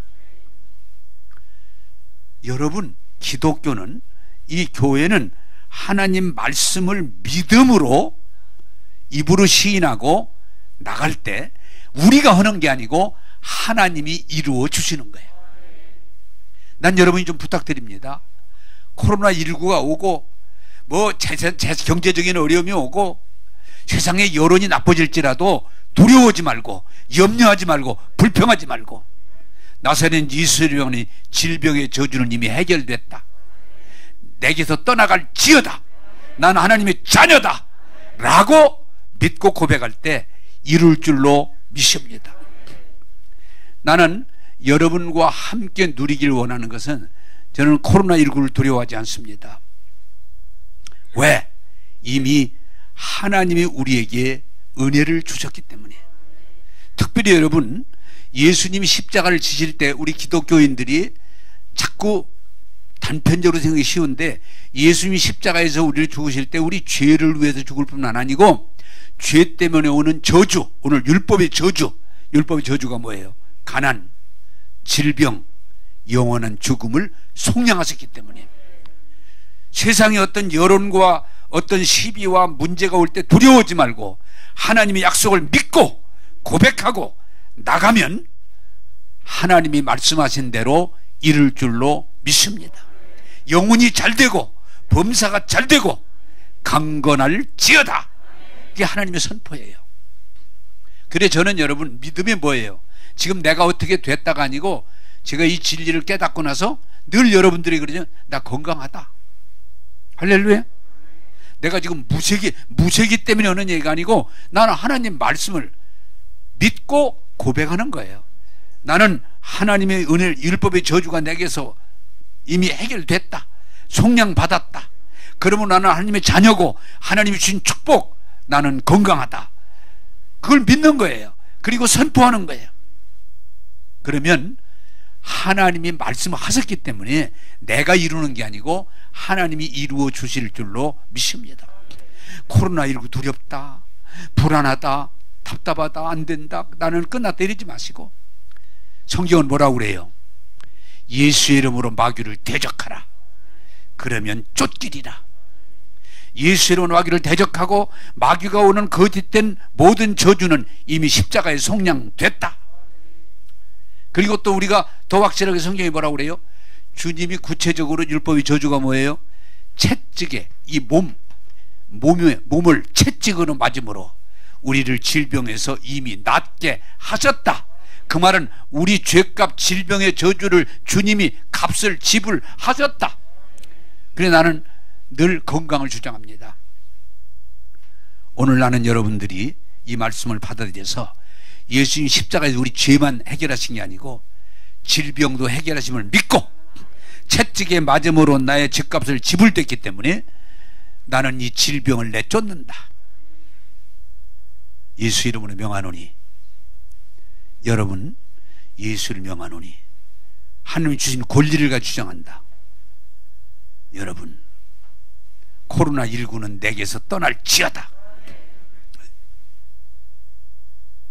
여러분 기독교는 이 교회는 하나님 말씀을 믿음으로 입으로 시인하고 나갈 때 우리가 하는 게 아니고 하나님이 이루어 주시는 거예요. 난 여러분이 좀 부탁드립니다. 코로나19가 오고 뭐 경제적인 어려움이 오고 세상의 여론이 나빠질지라도 두려워하지 말고 염려하지 말고 불평하지 말고 나사렛 예수님이 질병의 저주는 이미 해결됐다. 내게서 떠나갈지어다. 난 하나님의 자녀다. 라고 믿고 고백할 때 이룰 줄로 믿습니다. 나는 여러분과 함께 누리길 원하는 것은 저는 코로나19를 두려워하지 않습니다. 왜? 이미 하나님이 우리에게 은혜를 주셨기 때문에. 특별히 여러분 예수님이 십자가를 지실 때 우리 기독교인들이 자꾸 단편적으로 생각이 쉬운데 예수님이 십자가에서 우리를 죽으실 때 우리 죄를 위해서 죽을 뿐만 아니고 죄 때문에 오는 저주, 오늘 율법의 저주, 율법의 저주가 뭐예요? 가난, 질병, 영원한 죽음을 속량하셨기 때문에 세상의 어떤 여론과 어떤 시비와 문제가 올 때 두려워하지 말고 하나님의 약속을 믿고 고백하고 나가면 하나님이 말씀하신 대로 이룰 줄로 믿습니다. 영혼이 잘 되고 범사가 잘 되고 강건할지어다. 이게 하나님의 선포예요. 그래 저는 여러분 믿음이 뭐예요? 지금 내가 어떻게 됐다가 아니고 제가 이 진리를 깨닫고 나서 늘 여러분들이 그러죠. 나 건강하다. 할렐루야. 내가 지금 무색이 때문에 하는 얘기가 아니고 나는 하나님 말씀을 믿고 고백하는 거예요. 나는 하나님의 은혜, 율법의 저주가 내게서 이미 해결됐다. 속량받았다. 그러면 나는 하나님의 자녀고 하나님이 주신 축복, 나는 건강하다. 그걸 믿는 거예요. 그리고 선포하는 거예요. 그러면 하나님이 말씀하셨기 때문에 내가 이루는 게 아니고 하나님이 이루어 주실 줄로 믿습니다. 코로나19 두렵다, 불안하다, 답답하다, 안 된다, 나는 끝났다 이러지 마시고, 성경은 뭐라고 그래요? 예수의 이름으로 마귀를 대적하라. 그러면 쫓기리라. 예수의 이름으로 마귀를 대적하고 마귀가 오는 거짓된 모든 저주는 이미 십자가에 속량됐다. 그리고 또 우리가 더 확실하게 성경이 뭐라고 그래요? 주님이 구체적으로 율법의 저주가 뭐예요? 채찍에 이 몸을 채찍으로 맞음으로 우리를 질병에서 이미 낫게 하셨다. 그 말은 우리 죄값 질병의 저주를 주님이 값을 지불하셨다. 그래 나는 늘 건강을 주장합니다. 오늘 나는 여러분들이 이 말씀을 받아들여서 예수님 십자가에서 우리 죄만 해결하신 게 아니고 질병도 해결하심을 믿고 채찍에 맞음으로 나의 죄값을 지불됐기 때문에 나는 이 질병을 내쫓는다. 예수 이름으로 명하노니, 여러분 예수를 명하노니 하나님이 주신 권리를 가지고 주장한다. 여러분 코로나19는 내게서 떠날지어다.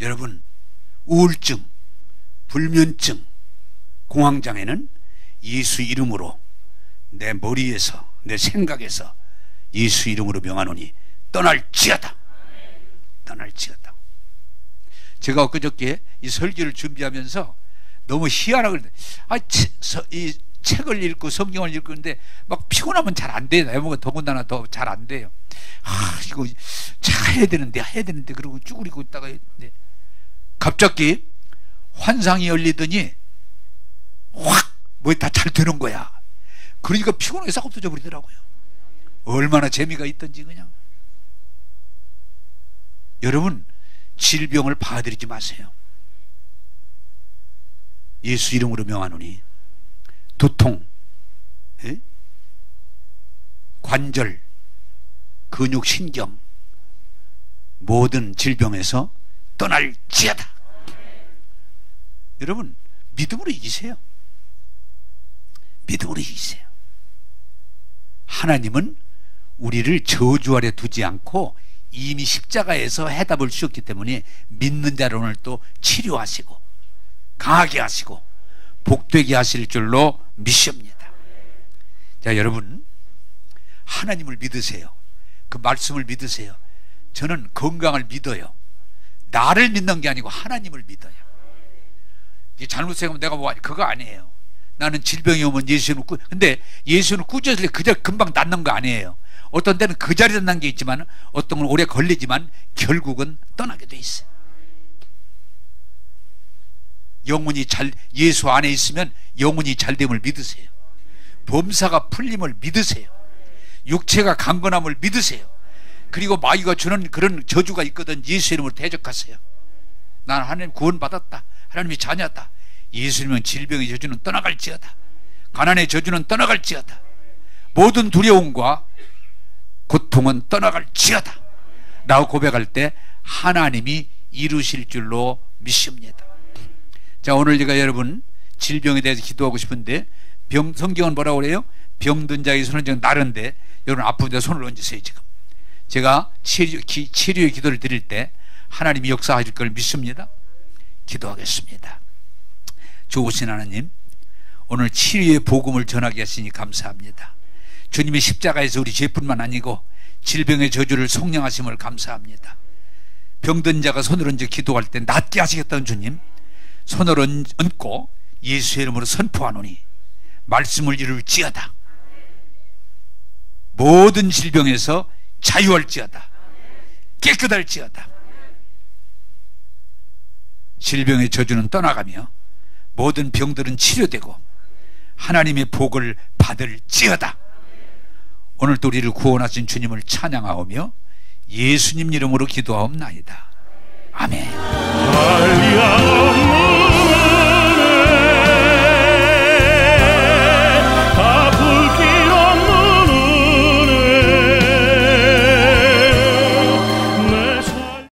여러분 우울증, 불면증, 공황장애는 예수 이름으로 내 머리에서 내 생각에서 예수 이름으로 명하노니 떠날지어다. 떠날지어다. 제가 엊그저께 이 설교를 준비하면서 너무 희한하고 이 책을 읽고 성경을 읽는데 막 피곤하면 잘 안 돼요. 내가 더군다나 더 잘 안 돼요. 이거 잘 해야 되는데 그러고 쭈그리고 있다가 갑자기 환상이 열리더니 확 뭐 다 잘 되는 거야. 그러니까 피곤하게 싹 없어져 버리더라고요. 얼마나 재미가 있던지. 그냥 여러분 질병을 봐드리지 마세요. 예수 이름으로 명하노니 두통, 관절, 근육, 신경 모든 질병에서 떠날지어다. 여러분 믿음으로 이기세요. 믿음으로 이기세요. 하나님은 우리를 저주 아래 두지 않고 이미 십자가에서 해답을 주셨기 때문에 믿는 자를 오늘 또 치료하시고 강하게 하시고 복되게 하실 줄로 믿습니다. 자, 여러분 하나님을 믿으세요. 그 말씀을 믿으세요. 저는 건강을 믿어요. 나를 믿는 게 아니고 하나님을 믿어요. 잘못 생각하면 내가 뭐 그거 아니에요. 나는 질병이 오면 예수는 근데 예수는 꾸짖을 때 그저 금방 낫는 거 아니에요. 어떤 때는 그 자리에 난 게 있지만 어떤 건 오래 걸리지만 결국은 떠나게 돼 있어요. 영혼이 예수 안에 있으면 영혼이 잘됨을 믿으세요. 범사가 풀림을 믿으세요. 육체가 강건함을 믿으세요. 그리고 마귀가 주는 그런 저주가 있거든 예수 이름으로 대적하세요. 나는 하나님 구원받았다. 하나님이 자녀다. 예수님은 질병의 저주는 떠나갈지어다. 가난의 저주는 떠나갈지어다. 모든 두려움과 고통은 떠나갈지어다 라고 고백할 때 하나님이 이루실 줄로 믿습니다. 자, 오늘 제가 여러분 질병에 대해서 기도하고 싶은데 성경은 뭐라고 그래요? 병든 자의 손은 지금 나른데 여러분 아픈 데 손을 얹으세요. 지금 제가 치료의 기도를 드릴 때 하나님이 역사하실 걸 믿습니다. 기도하겠습니다. 좋으신 하나님, 오늘 치료의 복음을 전하게 하시니 감사합니다. 주님의 십자가에서 우리 죄뿐만 아니고 질병의 저주를 속량하심을 감사합니다. 병든 자가 손을 얹어 기도할 때 낫게 하시겠다는 주님, 손을 얹고 예수의 이름으로 선포하노니 말씀을 이룰지어다. 모든 질병에서 자유할지어다. 깨끗할지어다. 질병의 저주는 떠나가며 모든 병들은 치료되고 하나님의 복을 받을지어다. 오늘도 우리를 구원하신 주님을 찬양하오며 예수님 이름으로 기도하옵나이다. 아멘.